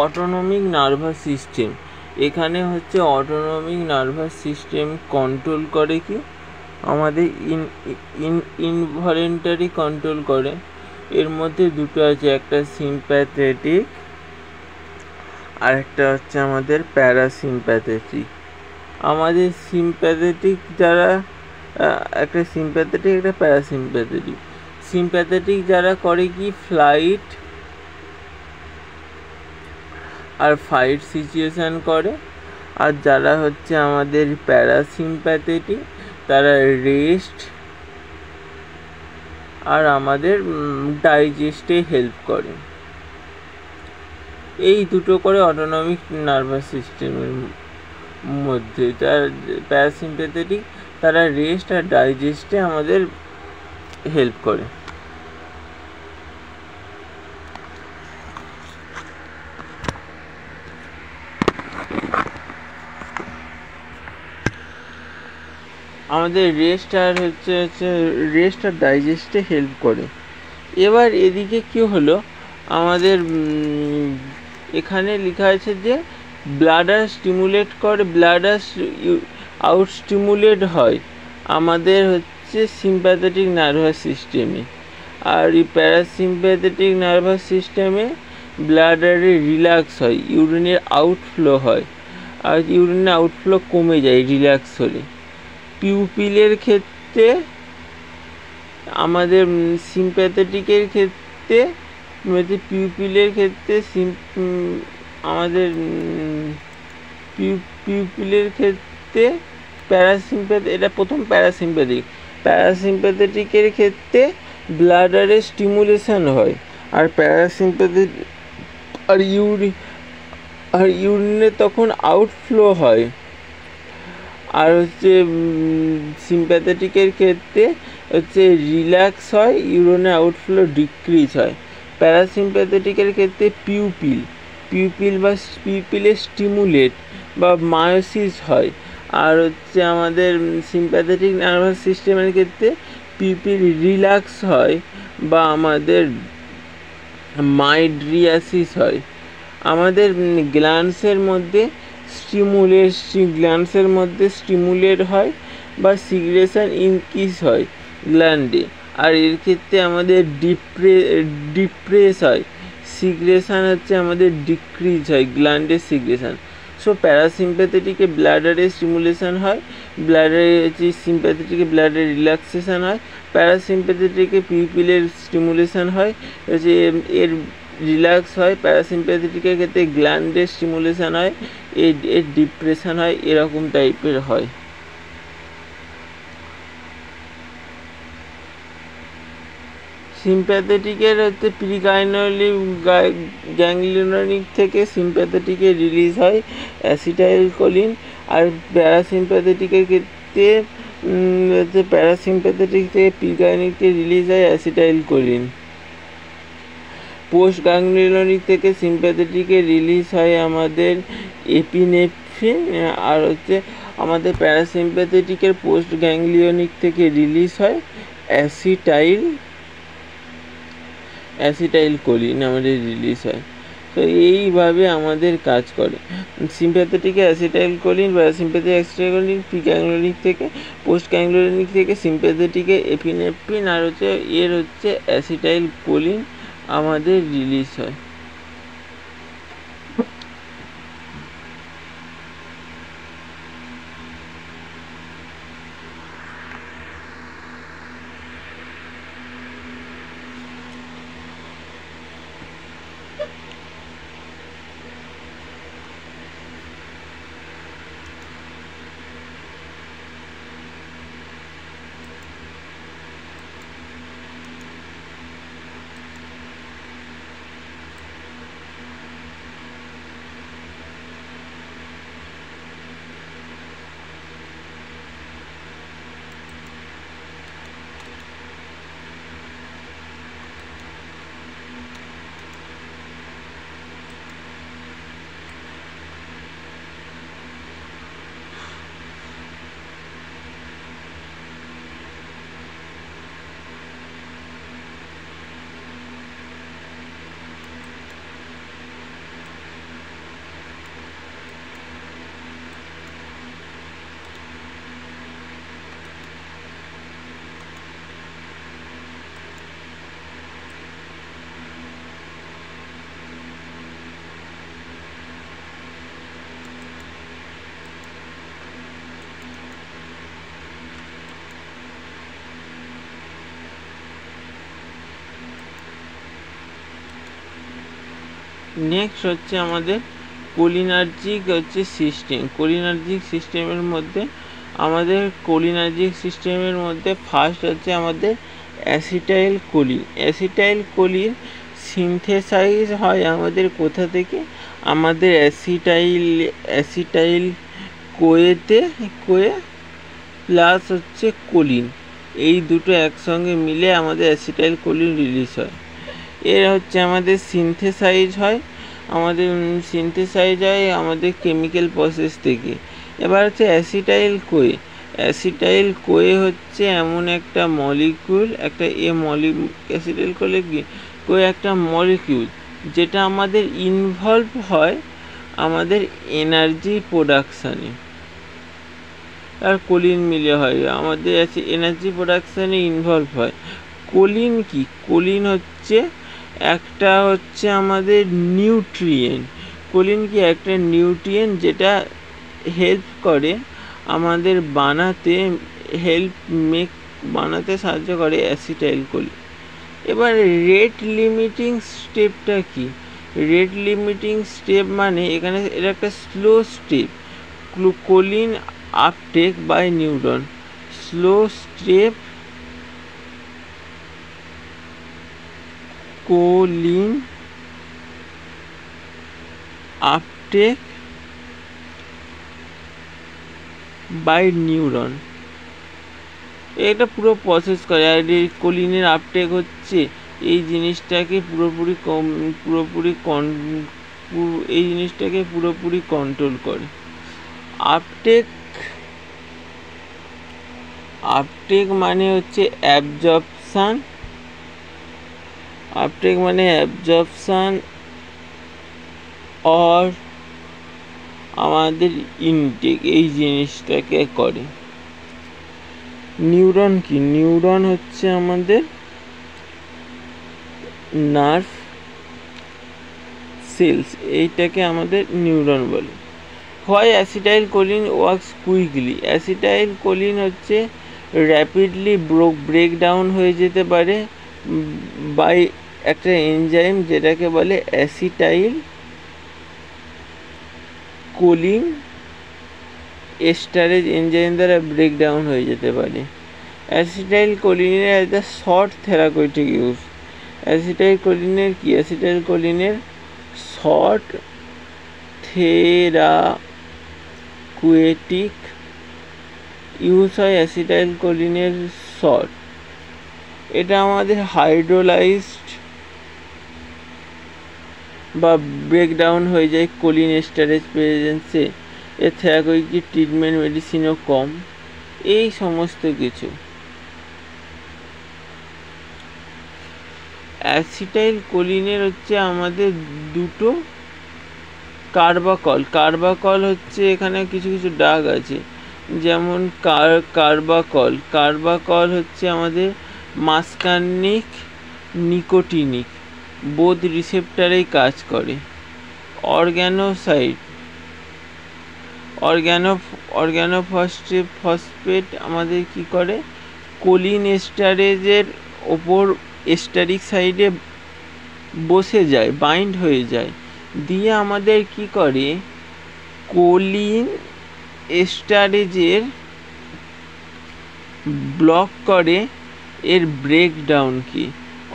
Autonomic nervous system. এখানে হচ্ছে autonomic nervous system control করে কি আমাদের ইনভলেন্টারি কন্ট্রোল করে। এর মধ্যে দুটো আছে, একটা সিম্প্যাথেটিক আর একটা হচ্ছে আমাদের প্যারাসিম্প্যাথেটিক। আমাদের সিম্প্যাথেটিক যারা, একটা সিম্প্যাথেটিক একটা প্যারাসিম্প্যাথেটিক। সিম্প্যাথেটিক যারা করে কি ফ্লাইট আর ফাইট সিচুয়েশান করে, আর যারা হচ্ছে আমাদের প্যারাসিম্প্যাথেটিক তারা রেস্ট আর আমাদের ডাইজেস্টে হেল্প করে। এই দুটো করে অটোনমিক নার্ভাস সিস্টেমের মধ্যে। তার প্যারাসিম্প্যাথেটিক তারা রেস্ট আর ডাইজেস্টে আমাদের হেল্প করে। আমাদের রেস্ট আর ডাইজেস্টে হেল্প করে। এবার এদিকে কি হলো, আমাদের এখানে লেখা আছে যে ব্লাডার স্টিমুলেট করে, ব্লাডার আউট স্টিমুলেট হয় আমাদের হচ্ছে সিম্প্যাথেটিক নার্ভাস সিস্টেমে, আর এই প্যারাসিম্প্যাথেটিক নার্ভাস সিস্টেমে ব্লাডারে রিল্যাক্স হয়, ইউরিনের আউটফ্লো হয়, আর ইউরিনের আউটফ্লো কমে যায় রিল্যাক্স হলে। পিউপিলের ক্ষেত্রে আমাদের সিম্প্যাথেটিকের ক্ষেত্রে পিউপিলের ক্ষেত্রে আমাদের পিউপিলের ক্ষেত্রে এটা প্রথম প্যারাসিম্প্যাথেটিকের ক্ষেত্রে ব্লাডারে স্টিমুলেশন হয়, আর আর ইউরিনে তখন আউটফ্লো হয়। আর হচ্ছে সিম্প্যাথেটিকের ক্ষেত্রে হচ্ছে রিল্যাক্স হয়, ইউরিনের আউটফ্লো ডিক্রিজ হয়। প্যারাসিম্প্যাথেটিকের ক্ষেত্রে পিউপিলে স্টিমুলেট বা মায়োসিস হয়, আর হচ্ছে আমাদের সিম্প্যাথেটিক নার্ভাস সিস্টেমের ক্ষেত্রে পিউপিল রিল্যাক্স হয় বা আমাদের মাইড্রিয়াসিস হয়। আমাদের গ্ল্যান্ডসের মধ্যে স্টিমুলেট হয় বা সিগ্রেশন ইনক্রিজ হয় গ্ল্যান্ডে, আর এর ক্ষেত্রে আমাদের ডিপ্রেস হয়, সিগ্রেশন হচ্ছে আমাদের ডিক্রিজ হয় গ্ল্যান্ডের সিগ্রেশন। সো প্যারাসিম্প্যাথেটিকে ব্লাডারে স্টিমুলেশন হয়, সিম্প্যাথেটিকে ব্লাডারে রিল্যাক্সেশন হয়, প্যারাসিম্প্যাথেটিকে পিউপিলের স্টিমুলেশন হয়, হচ্ছে এর রিল্যাক্স হয়, প্যারাসিম্প্যাথেটিকের ক্ষেত্রে গ্ল্যান্ডের স্টিমুলেশন হয়, এর ডিপ্রেশন হয়, এরকম টাইপের হয়। সিম্প্যাথেটিকের হচ্ছে গ্যাংলিওনিক থেকে সিম্প্যাথেটিকে রিলিজ হয় অ্যাসিটাইলকোলিন, আর প্যারাসিম্প্যাথেটিকের ক্ষেত্রে হচ্ছে প্যারাসিম্প্যাথেটিক থেকে প্রিগাইনিককে রিলিজ হয় অ্যাসিটাইলকোলিন। পোস্ট গ্যাংলিওনিক থেকে সিম্প্যাথেটিকে রিলিজ হয় আমাদের এপিনেফ্রিন, আর হচ্ছে আমাদের প্যারাসিম্প্যাথেটিকের পোস্ট গ্যাংলিওনিক থেকে রিলিজ হয় অ্যাসিটাইলকোলিন আমাদের রিলিজ হয়। তো এইভাবে আমাদের কাজ করে সিম্প্যাথেটিকে অ্যাসিটাইলকোলিন, প্যারাসিম্প্যাথিক অ্যাসিটাইলকোলিন, প্রিগ্যাংলিওনিক থেকে পোস্ট গ্যাংলিওনিক থেকে সিম্প্যাথেটিকে এপিনেফ্রিন, আর হচ্ছে অ্যাসিটাইলকোলিন আমাদের রিলিজ হয়। নেক্সট হচ্ছে আমাদের কোলিনার্জিক হচ্ছে সিস্টেম। কোলিনার্জিক সিস্টেমের মধ্যে ফার্স্ট হচ্ছে আমাদের acetylcholine. Acetylcholine synthesize হয় আমাদের কোথা থেকে? আমাদের অ্যাসিটাইল কোয়ে প্লাস হচ্ছে কোলিন, এই দুটো একসঙ্গে মিলে আমাদের অ্যাসিটাইল কোলিন রিলিজ হয়। এর হচ্ছে আমাদের সিনথেসাইজ হয় আমাদের কেমিক্যাল প্রসেস থেকে। এবার হচ্ছে অ্যাসিটাইল কোয়ে। অ্যাসিটাইল কোয়ে হচ্ছে এমন একটা মলিকিউল, অ্যাসিটাইল কোয়ে একটা মলিকিউল যেটা আমাদের ইনভলভ হয় আমাদের এনার্জি প্রোডাকশানে, আর কোলিন মিলে হয় আমাদের এনার্জি প্রোডাকশানে ইনভলভ হয়। কোলিন কি? কোলিন হচ্ছে আমাদের নিউট্রিয়েন্ট। কোলিন কি? একটা নিউট্রিয়েন্ট যেটা হেল্প করে আমাদের বানাতে সাহায্য করে অ্যাসিটাইল কোলিন। এবার রেট লিমিটিং স্টেপটা কি? রেট লিমিটিং স্টেপ মানে এখানে এটা একটা slow step, choline uptake by neuron. Slow step choline uptake by neuron, এটা পুরো প্রসেস করে। আর এই কোলিনের আপটেক হচ্ছে এই জিনিসটাকে পুরোপুরি কন্ট্রোল করে। আপটেক মানে হচ্ছে অ্যাবজর্পশন। অর আমাদের ইনটেক, এই জিনিসটাকে করে। নিউরন কি? নিউরন হচ্ছে আমাদের নার্ভ সেলস, এইটাকে আমাদের নিউরন বলে। হয় acetyl choline works quickly. Acetyl choline হচ্ছে র্যাপিডলি ব্রেকডাউন হয়ে যেতে পারে বাই একটা এনজাইম যেটাকে বলে অ্যাসিটাইল কোলিন এস্টারেজ এনজাইম দ্বারা ব্রেকডাউন হয়ে যেতে পারে। অ্যাসিটাইল কোলিনের একটা শর্ট থেরাপিউটিক ইউজ। অ্যাসিটাইল কোলিনের শর্ট থেরাপিউটিক ইউজ হয়। অ্যাসিটাইল কোলিনের শর্ট, এটা আমাদের হাইড্রোলাইজড বা ব্রেকডাউন হয়ে যায় কোলিন এস্টারেজ প্রেজেন্সে। এর থেরাপিউটিক ট্রিটমেন্ট মেডিসিনও কম, এই সমস্ত কিছু। অ্যাসিটাইল কোলিনের হচ্ছে আমাদের দুটো কার্বাকল হচ্ছে, এখানে কিছু দাগ আছে, যেমন কার্বাকল হচ্ছে আমাদের মাসকার্নিক নিকোটিনিক বোধ রিসেপ্টারেই কাজ করে। অর্গানোফসফেট আমাদের কি করে? কোলিন এস্টারেজের ওপর এস্টারিক সাইডে বসে যায়, বাইন্ড হয়ে যায়, দিয়ে আমাদের কি করে? কোলিন এস্টারেজের ব্লক করে, এর ব্রেকডাউন কি?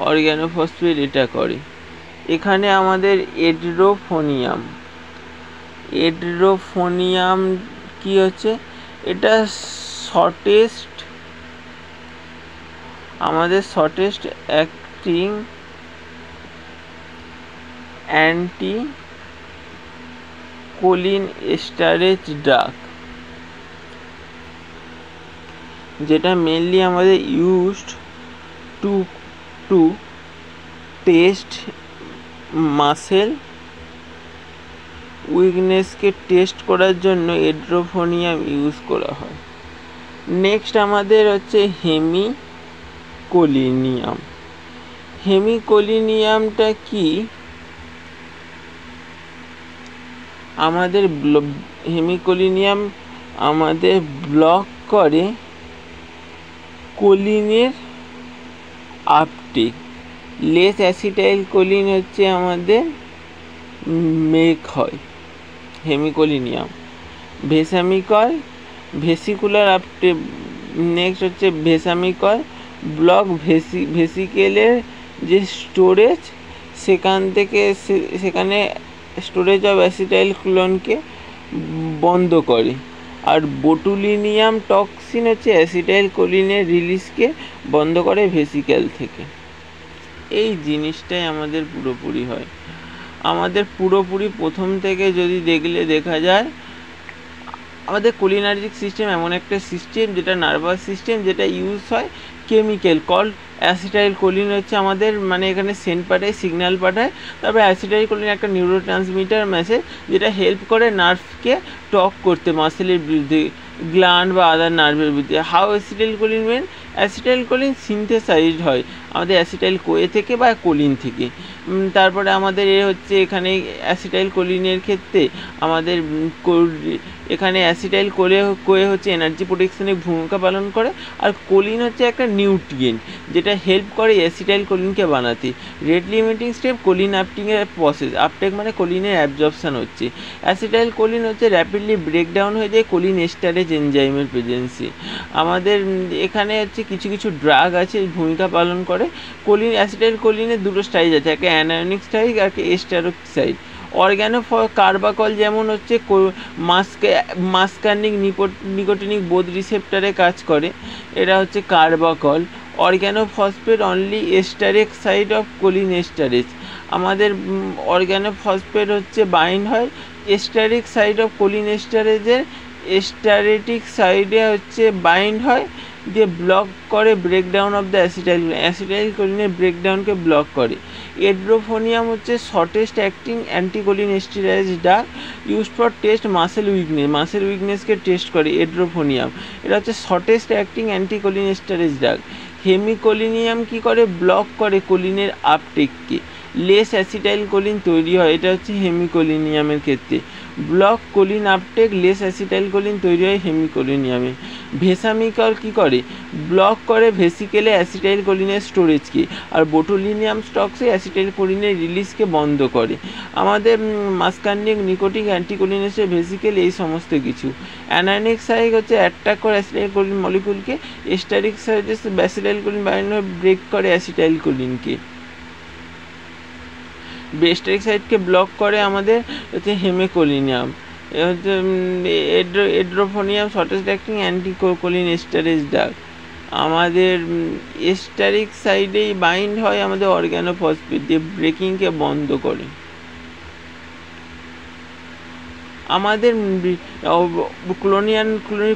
অর্গানোফসফেট এটা করে। এখানে আমাদের এড্রোফোনিয়াম কি হচ্ছে? এটা shortest acting anti choline esterase drug, যেটা মেনলি আমাদের ইউজড টু টেস্ট মাসেল উইকনেসকে টেস্ট করার জন্য এড্রোফোনিয়াম ইউজ করা হয়। নেক্সট আমাদের হচ্ছে হেমিকোলিনিয়ামটা কি? হেমিকোলিনিয়াম আমাদের ব্লক করে কোলিনের আপটেক। লেস অ্যাসিটাইল কোলিন হচ্ছে আমাদের মেক হয় হেমিকোলিনিয়াম। ভেসামিকল ভেসিকুলার আপটেক, নেক্সট হচ্ছে ভেসামিকল ব্লক ভেসিকেলের যে স্টোরেজ সেখানে স্টোরেজ অফ অ্যাসিটাইল কোলিনকে বন্ধ করে। আর বোটুলিনিয়াম টক্সিন হচ্ছে অ্যাসিটাইল কোলিনের রিলিজকে বন্ধ করে ভেসিকেল থেকে। এই জিনিসটাই আমাদের পুরোপুরি হয়। আমাদের পুরোপুরি প্রথম থেকে যদি দেখা যায়, আমাদের কোলিনার্জিক সিস্টেম এমন একটা সিস্টেম যেটা নার্ভাস সিস্টেম, যেটা ইউজ হয় কেমিক্যাল কল্ড অ্যাসিটাইল কোলিন হচ্ছে আমাদের মানে এখানে সেন্ট পাঠায়, সিগন্যাল পাঠায়। তারপরে অ্যাসিটাইল কোলিন একটা নিউরো ট্রান্সমিটার মেসেজ যেটা হেল্প করে নার্ভকে টক করতে মাসেলের বিরুদ্ধে, গ্ল্যান্ড বা আদার নার্ভের বিরুদ্ধে। How acetylcholine made? Acetylcholine synthesized হয় আমাদের অ্যাসিটাইল কোয়ে থেকে বা কোলিন থেকে। তারপরে আমাদের হচ্ছে এখানে অ্যাসিটাইল কোলিনের ক্ষেত্রে আমাদের এখানে অ্যাসিটাইল কোয়ে হচ্ছে এনার্জি প্রোটেকশনের ভূমিকা পালন করে। আর কোলিন হচ্ছে একটা নিউট্রিয়েন্ট যেটা হেল্প করে অ্যাসিটাইল কোলিনকে বানাতে। রেট লিমিটিং স্টেপ কোলিন আপটেকের প্রসেস। আপটেক মানে কোলিনের অ্যাবজর্পশন হচ্ছে। অ্যাসিটাইল কোলিন হচ্ছে র্যাপিডলি ব্রেকডাউন হয়ে যায় কোলিন এস্টারেজ এনজাইমের প্রেজেন্সি। আমাদের এখানে হচ্ছে কিছু কিছু ড্রাগ আছে ভূমিকা পালন করে। কোলিন অ্যাসিটাইল কোলিনের দুটো স্টাইজ আছে, একটা অ্যানায়নিক স্টাইজ আর একটা এস্টারোক্সাইড। কার্বাকল যেমন হচ্ছে মাস্কার্নিক নিকোটিনিক বোধ রিসেপ্টারে কাজ করে, এটা হচ্ছে carbachol. Organophosphate only esteric site of choline esterase. আমাদের অর্গ্যানোফসফেট হচ্ছে বাইন্ড হয় এস্টারিক সাইড অফ কোলিন এস্টারেজের, এস্টারেটিক সাইডে হচ্ছে বাইন্ড হয় দিয়ে ব্লক করে ব্রেকডাউন অফ দ্য অ্যাসিটাইল কোলিনের ব্রেকডাউনকে ব্লক করে। এড্রোফোনিয়াম হচ্ছে shortest acting anticholinesterase drug used for test muscle উইকনেসকে টেস্ট করে এড্রোফোনিয়াম। এটা হচ্ছে shortest acting anticholinesterase drug. Hemicholinium কি করে? ব্লক করে কোলিনের আপটেককে, লেস অ্যাসিটাইল কোলিন তৈরি হয়, এটা হচ্ছে হেমিকোলিনিয়ামের ক্ষেত্রে। Block choline uptake, less acetyl choline তৈরি হয় হেমিকোলিনিয়ামে। ভেসামিকল কি করে? ব্লক করে ভেসিকেলে অ্যাসিটাইল কোলিনের স্টোরেজকে। আর বোটুলিনিয়াম স্টক্সে অ্যাসিটাইল কোলিনের রিলিজকে বন্ধ করে। আমাদের মাস্কার্নিক নিকোটিক অ্যান্টিকোলিনেসের ভেসিকেল এই সমস্ত কিছু। অ্যানায়নিক সাইড হচ্ছে অ্যাটাক করে অ্যাসিটাইল কোলিন মলিকুলকে, এস্টারিক সাইড হচ্ছে অ্যাসিটাইল কোলিন বাইন্ড হয়ে ব্রেক করে অ্যাসিটাইল কোলিনকে। এস্টারিক সাইডকে ব্লক করে আমাদের হচ্ছে হেমিকোলিনিয়াম। হচ্ছে এড্রোফোনিয়াম শর্টেস্ট অ্যাক্টিং অ্যান্টিকোলিনেস্টেরাইজ ড্রাগ। আমাদের এস্টারিক সাইডেই বাইন্ড হয় আমাদের অর্গ্যানোফসফেট দিয়ে ব্রেকিংকে বন্ধ করে। আমাদের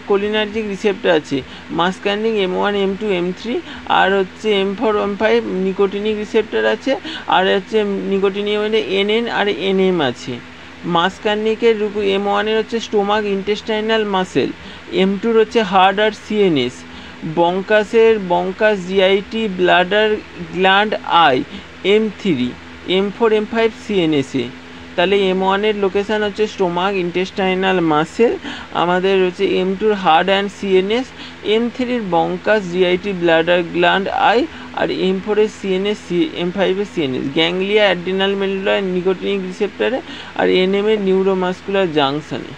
কোলিনার্জিক রিসেপ্টর আছে মাস্কার্নিক M1 M2 M3 আর হচ্ছে M4 M5 নিকোটিনিক রিসেপ্টর আছে, আর হচ্ছে নিকোটিনিয়ামের NN আর NM আছে। মাস্কার্নিকের M1 এর হচ্ছে স্টোমাক ইন্টেস্টাইনাল মাসেল, M2 হচ্ছে হার্ট আর CNS, bronchus GIT bladder gland eye, M3, M4 M5 CNS এ। তাহলে M1 এর লোকেশান হচ্ছে স্টোমাক ইন্টেস্টাইনাল মাসেল, আমাদের হচ্ছে M2 heart and CNS, M3 এর bronchus GIT bladder gland eye, আর M4 এর CNS, M5 এর CNS গ্যাংলিয়া অ্যাড্রিনাল মেডুলার নিকোটিনিক রিসেপ্টরে, আর NM এর নিউরোমাস্কুলার জাংশনে।